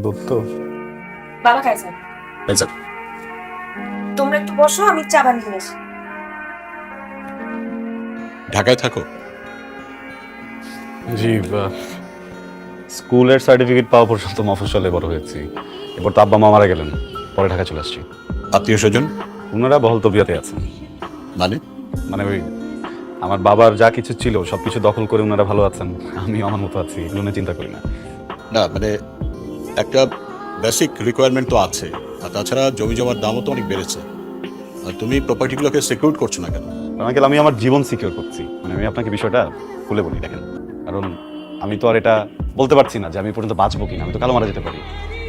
দত্ত। বাবা Kaiser, Kaiser, তোমরা একটু বসো, আমি চা বানিয়ে নিয়ে আসি। ঢাকায় থাকো? জি, স্কুলের সার্টিফিকেট পাওয়া পর্যন্ত মফস্বলে বড় হয়েছি। এরপর তো আব্বা মা মারা গেলেন, পরে ঢাকা চলে আসছি। আত্মীয় স্বজন? ওনারা বহল তবিয়াতে আছেন। মানে মানে ওই আমার বাবার যা কিছু ছিল সবকিছু দখল করে ওনারা ভালো আছেন, আমি আমার মতো আছি, এগুলো নিয়ে চিন্তা করি না। না, মানে একটা বেসিক রিকোয়ারমেন্ট তো আছে, আর তাছাড়া জমি জমার দামও তো অনেক বেড়েছে। আর তুমি প্রপার্টিগুলোকে সিকিউর করছো না কেন? আঙ্কেল, আমি আমার জীবন সিকিউর করছি। মানে আমি আপনাকে বিষয়টা খুলে বলি, দেখেন, কারণ আমি তো আর এটা বলতে পারছি না যে আমি পর্যন্ত বাঁচবো কিনা, আমি তো কালো মারা যেতে পারি।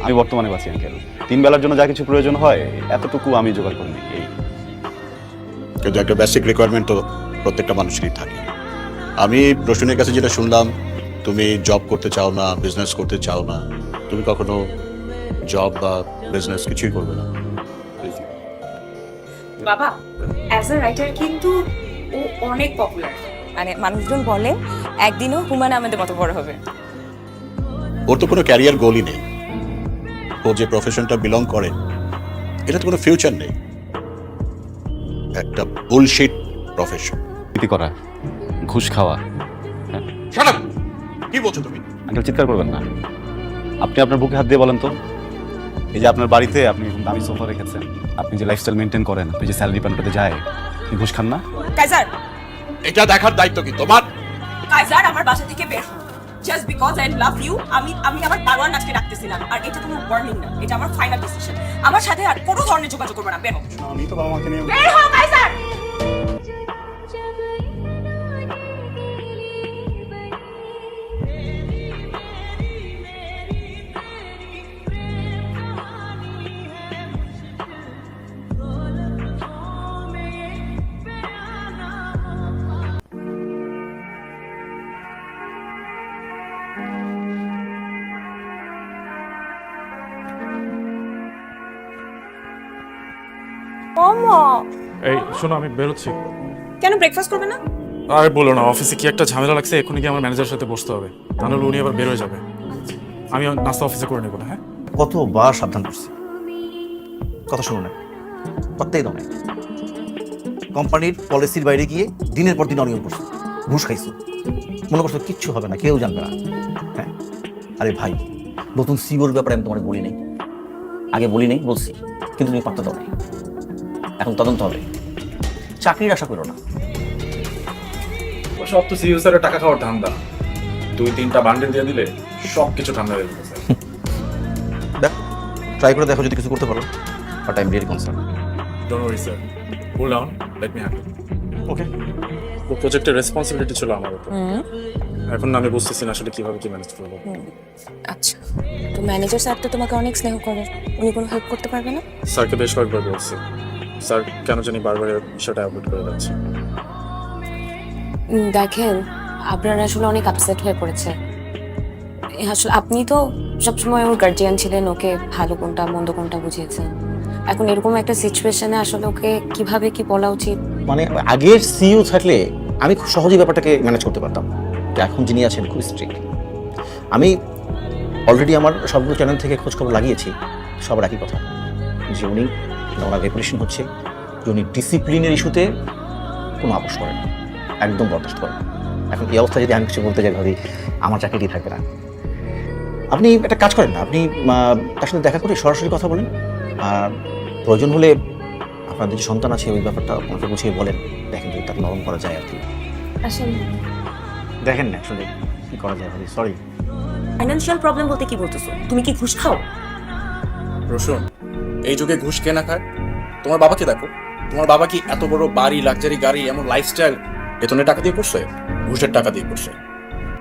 আমি বর্তমানে বাঁচি আঙ্কেল, 3 বেলার জন্য যা কিছু প্রয়োজন হয় এতটুকু আমি জোগাড় করি এই। কিন্তু একটা বেসিক রিকোয়ারমেন্ট তো প্রত্যেকটা মানুষেরই থাকে। আমি রোশনের কাছে যেটা শুনলাম, তুমি জব করতে চাও না, বিজনেস করতে চাও না। তুমি কখনো জব বা বিজনেস কিছুই করবে না? বাবা অ্যাজ আ রাইটার কিন্তু ও অনেক পপুলার, মানে মানুষজন বলে একদিনও হুমায়ুন আহমেদের মতো বড় হবে। ওর তো কোনো ক্যারিয়ার গোলই নেই। ও যে প্রফেশনটা বিলং করে এটা তো কোনো ফিউচার নেই, একটা বুলশিট প্রফেশন। নীতি করা, ঘুষ খাওয়া। Shut up! কি বলছো তুমি? আঙ্কেল, চিৎকার করবেন না। আপনি আপনার বুকে হাত দিয়ে বলেন তো, এই যে আপনার বাড়িতে আপনি দামি সোফা রেখেছেন, আপনি যে লাইফস্টাইল মেনটেন করেন, আপনি যে স্যালারি পান ওটাতে যায়, আপনি ঘুষ খান না? কাইজার, এটা দেখার দায়িত্ব কি তোমার? কাইজার আমার বাসা থেকে বের হও। Just because I love you আমি আমার দারোয়ান আজকে ডাকতেছিলাম, আর এটা কোনো ওয়ার্নিং না, এটা আমার ফাইনাল ডিসিশন। আমার সাথে আর কোনো ধরনের যোগাযোগ করবে না, বের হও। আমি তো বাবা মাকে নিয়ে বের হও কাইজার। মামা, এই শোনো, আমি বেরোচ্ছি। কেন ব্রেকফাস্ট করবে না? আর বলো না, অফিসে কি একটা ঝামেলা লাগছে, এখনই কি আমার ম্যানেজারের সাথে বসতে হবে, তাহলে উনি আবার বের হয়ে যাবে। আমি নাস্তা অফিসে করে নেবো না। হ্যাঁ, কতবার সাবধান করছি, কথা শুনো না, প্রত্যেক দমে কোম্পানির পলিসির বাইরে গিয়ে দিনের পর দিন অনিয়ম করছো, ঘুষ খাইছো, মনে করছো কিচ্ছু হবে না, কেউ জানবে না। হ্যাঁ, আরে ভাই, নতুন সিওর ব্যাপারে আমি তোমার বলি নাই, আগে বলি নাই বলছি, কিন্তু তুমি পাত্তা দাও নাই। এখন তদন্ত হবে, চাকরির আশা করো না। সব তো সিইও স্যারের টাকা খাওয়ার ধান্দা। 2-3টা বান্ডেল দিয়ে দিলে সব কিছু ঠান্ডা হয়ে যাবে। দেখ, ট্রাই করে দেখো যদি কিছু করতে পারো, but I am really concern. Don't worry sir, cool down, let me handle. Okay, পুরো প্রজেক্টের রেসপন্সিবিলিটি ছিল আমার উপর। এখন না আমি বুঝতেছি না আসলে কিভাবে কি ম্যানেজ করবো। আচ্ছা, তো ম্যানেজার স্যার তো তোমাকে অনেক স্নেহ করে, উনি কোনো হেল্প করতে পারবে না? স্যারকে বেশ কয়েকবার বলছি, স্যার কেন জানি বারবার বিষয়টা অ্যাভয়েড করে যাচ্ছে। দেখেন, আপনারা আসলে অনেক আপসেট হয়ে পড়েছে। আসলে আপনি তো সবসময় ওর গার্জিয়ান ছিলেন, ওকে ভালো কোনটা মন্দ কোনটা বুঝিয়েছেন। এখন এরকম একটা সিচুয়েশনে আসলে ওকে কিভাবে কি বলা উচিত? মানে আগের সিইও থাকলে আমি খুব সহজেই ব্যাপারটাকে ম্যানেজ করতে পারতাম, তো এখন যিনি আছেন খুব স্ট্রিক্ট। আমি অলরেডি আমার সবগুলো চ্যানেল থেকে খোঁজখবর লাগিয়েছি, সবার একই কথা যে উনি, ওনার রেপুটেশন হচ্ছে যে উনি ডিসিপ্লিনের ইস্যুতে কোনো আপোষ করেন না, একদম বরদাস্ত করেন না। এখন এই অবস্থায় যদি আমি কিছু বলতে যাই ভাবি আমার চাকরিটি থাকবে না। আপনি একটা কাজ করেন না, আপনি তার সাথে দেখা করে সরাসরি কথা বলেন, আর প্রয়োজন হলে আপনাদের যে সন্তান আছে ওই ব্যাপারটা ওনাকে বুঝিয়ে বলেন, দেখেন যদি তাকে নরম করা যায় আর কি। আসলে দেখেন না আসলে কি করা যায়। সরি, ফাইনান্সিয়াল প্রবলেম বলতে কি বলতেছো? তুমি কি ঘুষ খাও? রসুন, এই যুগে ঘুষ কে না খায়? তোমার বাবাকে দেখো, তোমার বাবা কি এত বড় বাড়ি, লাক্সারি গাড়ি, এমন লাইফস্টাইল বেতনের টাকা দিয়ে করছে? ঘুষের টাকা দিয়ে করছে।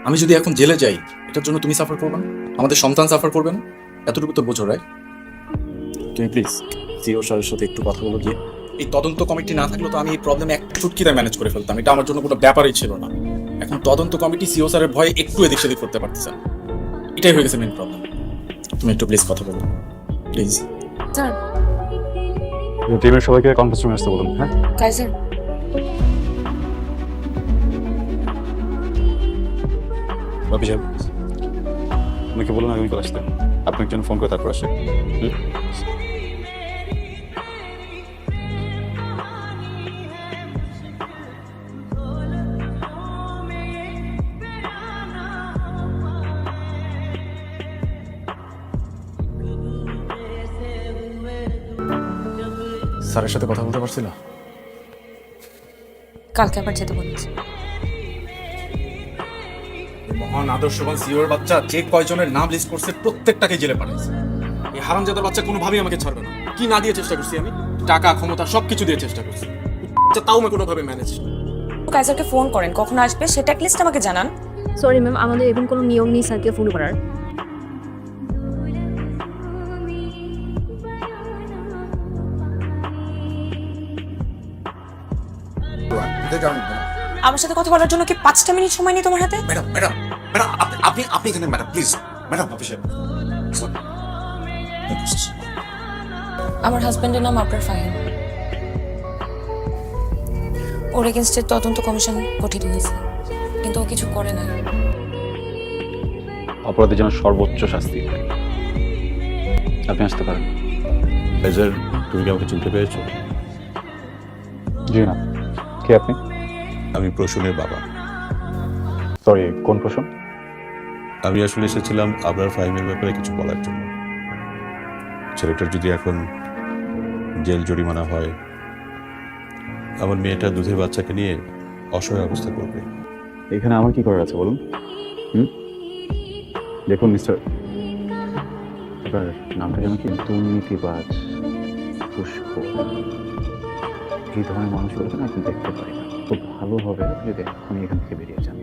আমি যদি এখন জেলে যাই, এটার জন্য তুমি সাফার করবে না? আমাদের সন্তান সাফার করবে না? এতটুকু তো বোঝো, রাইট? তুমি প্লিজ সিও স্যারের সাথে একটু কথা বলো গিয়ে। এই তদন্ত কমিটি না থাকলে তো আমি এই প্রবলেম এক চুটকিতে ম্যানেজ করে ফেলতাম, এটা আমার জন্য কোনো ব্যাপারই ছিল না। এখন তদন্ত কমিটি সিও স্যারের ভয়ে একটু এদিক সেদিক করতে পারতেছে না, এটাই হয়ে গেছে মেন প্রবলেম। তুমি একটু প্লিজ কথা বলো, প্লিজ। স্যার, টিমের সবাইকে কনফারেন্স রুমে আসতে বলুন। হ্যাঁ, কাইজার, বাপি সাহেব, আমাকে বলুন আগামীকাল আসতে। আপনি আপনাকে জন্য ফোন করে তারপর আসে। হুম? স্যারের সাথে কথা বলতে পারছিল? কালকে আবার যেতে বলেছি। মহান আদর্শবান সিওর বাচ্চা যে কয়জনের নাম লিস্ট করছে প্রত্যেকটাকে জেলে পাঠাইছে। এই হারামজাদার বাচ্চা কোনোভাবেই আমাকে ছাড়বে না। কি না দিয়ে চেষ্টা করছি আমি? টাকা, ক্ষমতা সবকিছু দিয়ে চেষ্টা করছি, তাও আমি কোনোভাবে ম্যানেজ। কাইজারকে ফোন করেন, কখন আসবে সেটা অ্যাটলিস্ট আমাকে জানান। সরি ম্যাম, আমাদের এখন কোনো নিয়ম নেই স্যারকে ফোন করার। আমার সাথে কথা বলার জন্য কি 5টা মিনিট সময় নেই তোমার হাতে? ম্যাডাম ম্যাডাম ম্যাডাম আপনি আপনি এখানে ম্যাডাম প্লিজ ম্যাডাম অফিসে। আমার হাজবেন্ডের নাম আবরার ফাহিম। ওর এগেনস্টে তদন্ত কমিশন গঠিত হয়েছে, কিন্তু ও কিছু করে না। অপরাধের জন্য সর্বোচ্চ শাস্তি হয়। আপনি আসতে পারেন। ফেজার, তুমি কি আমাকে চিনতে পেরেছো? জি না। কে আপনি? আমি প্রসূনের বাবা। সরি, কোন প্রশ্ন? আমি আসলে এসেছিলাম আবরার ফাহিমের ব্যাপারে কিছু বলার জন্য। ছেলেটার যদি এখন জেল জরিমানা হয়, আমার মেয়েটা দুধের বাচ্চাকে নিয়ে অসহায় অবস্থা করবে। এখানে আমার কি করার আছে বলুন? দেখুন মিস্টার, এবার নামটা যেন কি দুর্নীতিবাজ পুষ্প, এই ধরনের মানুষগুলোকে না আপনি দেখতে পারি না। খুব ভালো হবে যদি এখনই এখান থেকে বেরিয়ে যান।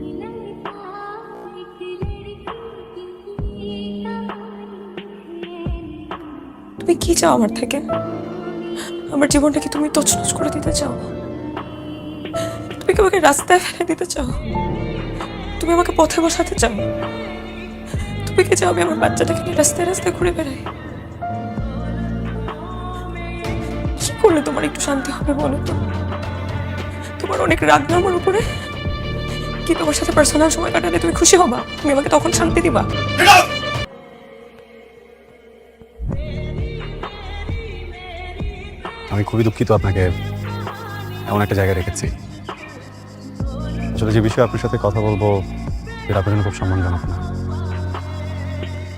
তুমি কি চাও আমার থেকে? আমার জীবনটা কি তুমি তছনছ করে দিতে চাও? তুমি কি আমাকে রাস্তায় ফেলে দিতে চাও? তুমি আমাকে পথে বসাতে চাও? তুমি কি চাও আমি আমার বাচ্চাটাকে নিয়ে রাস্তায় রাস্তায় ঘুরে বেড়াই? কি করলে তোমার একটু শান্তি হবে বলো তো? তোমার অনেক রাগ না আমার উপরে? কি তোমার সাথে পার্সোনাল সময় কাটালে তুমি খুশি হবা? তুমি আমাকে তখন শান্তি দিবা? আমি খুবই দুঃখিত আপনাকে এমন একটা জায়গায় রেখেছি। আসলে যে বিষয়ে আপনার সাথে কথা বলবো সেটা আপনার জন্য খুব সম্মানজনক না,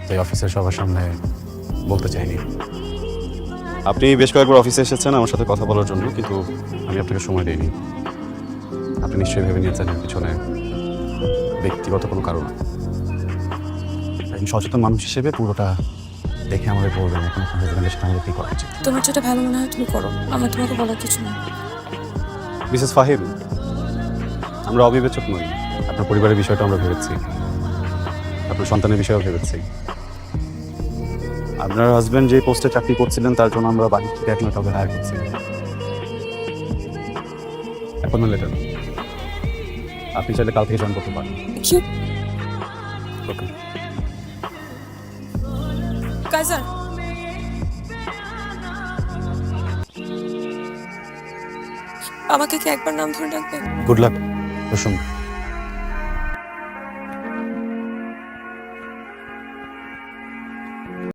তাই অফিসের সবার সামনে বলতে চাইনি। আপনি বেশ কয়েকবার অফিসে এসেছেন আমার সাথে কথা বলার জন্য, কিন্তু আমি আপনাকে সময় দিইনি। আপনি নিশ্চয়ই ভেবে নিয়েছেন এর পিছনে ব্যক্তিগত কোনো কারণ। একজন সচেতন মানুষ হিসেবে পুরোটা দেখে আমাদের বলবেন এখন আপনার হাজবেন্ডের সাথে আমাদের কী করা উচিত। তোমার যেটা ভালো মনে হয় তুমি করো, আমার তোমাকে বলার কিছু নেই। মিসেস ফাহিম, আমরা অবিবেচক নই। আপনার পরিবারের বিষয়টা আমরা ভেবেছি, আপনার সন্তানের বিষয়েও ভেবেছি। আপনার হাজবেন্ড যে পোস্টে চাকরি করছিলেন তার জন্য আমরা বাড়ি থেকে এখন কাউকে হায়ার করছি। অ্যাপয়েন্টমেন্ট লেটার আপনি চাইলে কাল থেকে জয়েন করতে পারেন। কি ওকে। কাইজার, আমাকে কি একবার নাম ধরে ডাকবেন? গুড লাক, রসুন।